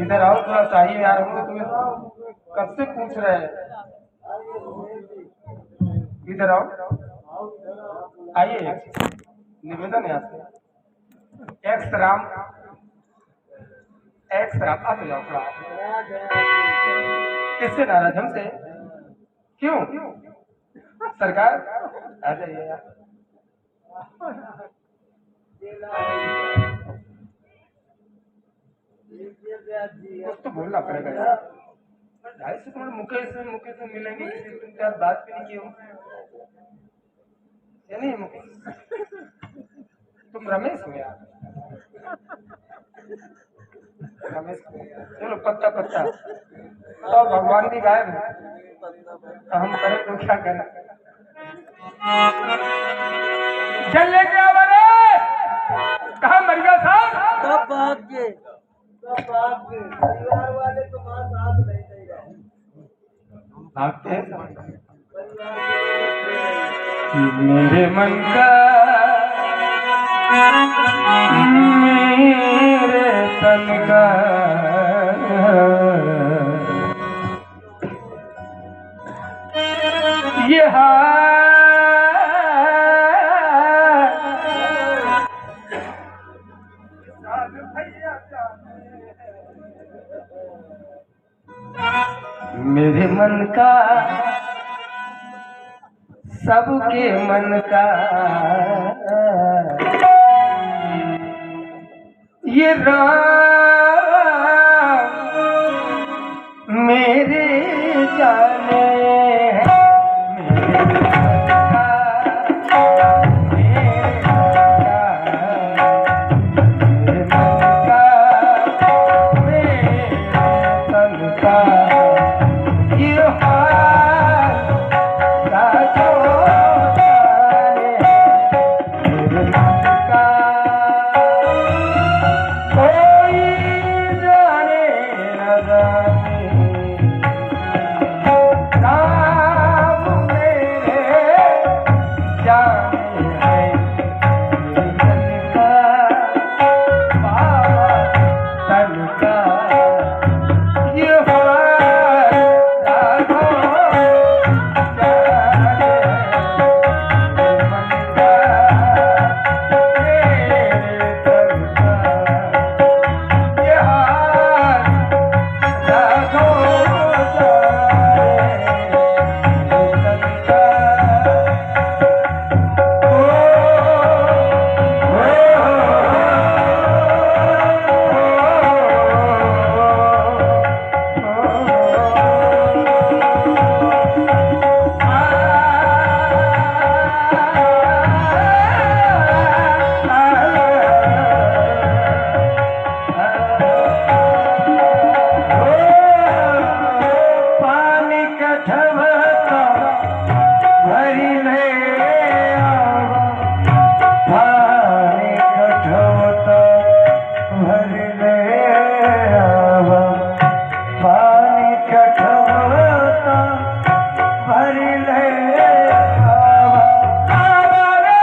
इधर आओ, थोड़ा चाहिए यार हमको, तुम्हें कब से पूछ रहे हैं। इधर आओ, आइए, निवेदन है आपसे। एक्स राम आ तो जाओ थोड़ा। किससे नाराज? हमसे? क्यों सरकार? आ जाइए यार। कुछ तो बोलना पड़ेगा यार। ढाई से तुम्हारे मुकेश से मिलेंगे, किसी तुम क्या बात भी नहीं की हो? ये नहीं मुकेश, तुम रमेश हो यार। रमेश, चलो पत्ता तो भगवान की गायब है, तो हम करें तो क्या करें। चल लेके आ बरे, कहाँ मर गया साहब? सब भाग गए, परिवार वाले तो मां साथ नहीं दे रहे। भागते हैं मेरे मन का, मेरे तन का, ये मेरे मन का, सबके मन का, ये राम मेरे जाने हैं। मेरे मन का, मेरे मन का, मेरे तन का, ये हाल राजो जाने हैं। मेरे मन का कोई जाने न जाने, राम मेरे जाने हैं। मेरे तन का, बाबा तन का, ये हाल राघो जाने हैं। मेरे मन का, मेरे तन का, ये हाल राघो जाने हैं। मेरे तन का, पानी का ढबका भरी ले आवा, पानी का ढबका भरी ले आवा, पानी का ढबका भरी ले आवा। आवा रे,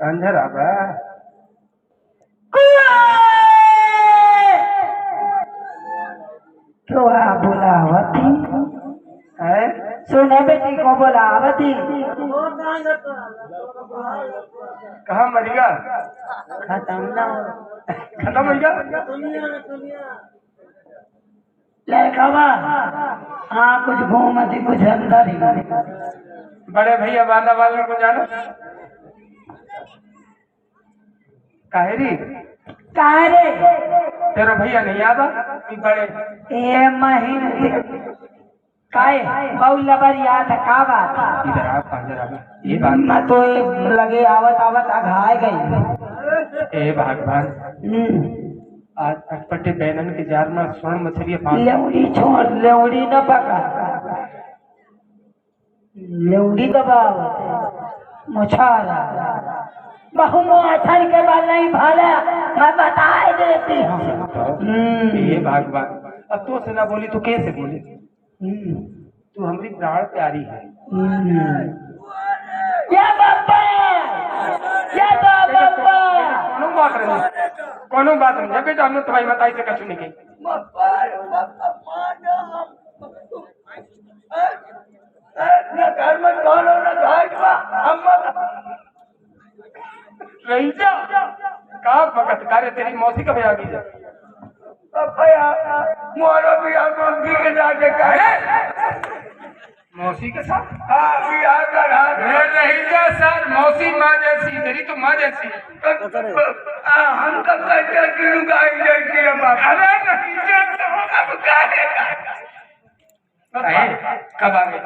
अंधर आबा क्यों बुलावती है। सुने बेटी को बुलावती, कहाँ मरिगा? खत्म ना हो खत्म हो गया। लड़कावा। हाँ कुछ घूमती कुछ अंदर ही। बड़े भैया बांधा वाले को जाना काहेरी? काहे तेरा भैया नहीं आता कि बड़े ये महीने काहे बहु लबर याद का बात। इधर आप अंदर आप ये बात मैं तो लगे आवत आवत अघाए गई। ए भगवान आज अटपटे बैनन के जार में स्वर्ण मछली लेवड़ी छोड़, लेवड़ी न पका, लेवड़ी कबाब, मछारा, बहु मछली के बाद नहीं भाला, मैं बता देती हूँ। ये भगवान, अब तो से ना बोली तो कैसे बोले? तू हमारी प्राण प्यारी है। या बाबा, या बाबा, कोनो बात नहीं है बेटा, हमने तुम्हारी बताई से कछु नहीं की। घर में दोनों ना घाट रही जा का भगत कार्य तेरी मौसी कभी आ गई जा। मोरो भी मौसी के साथ मौसी के साथ बिहार का नहीं जा सर, मौसी माँ जैसी, तेरी तो माँ जैसी है। हम तो कहते कि लुगाई जैसी है बाबा। अरे नहीं जा, अब काहे कब आ गए?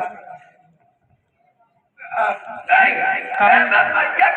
क्या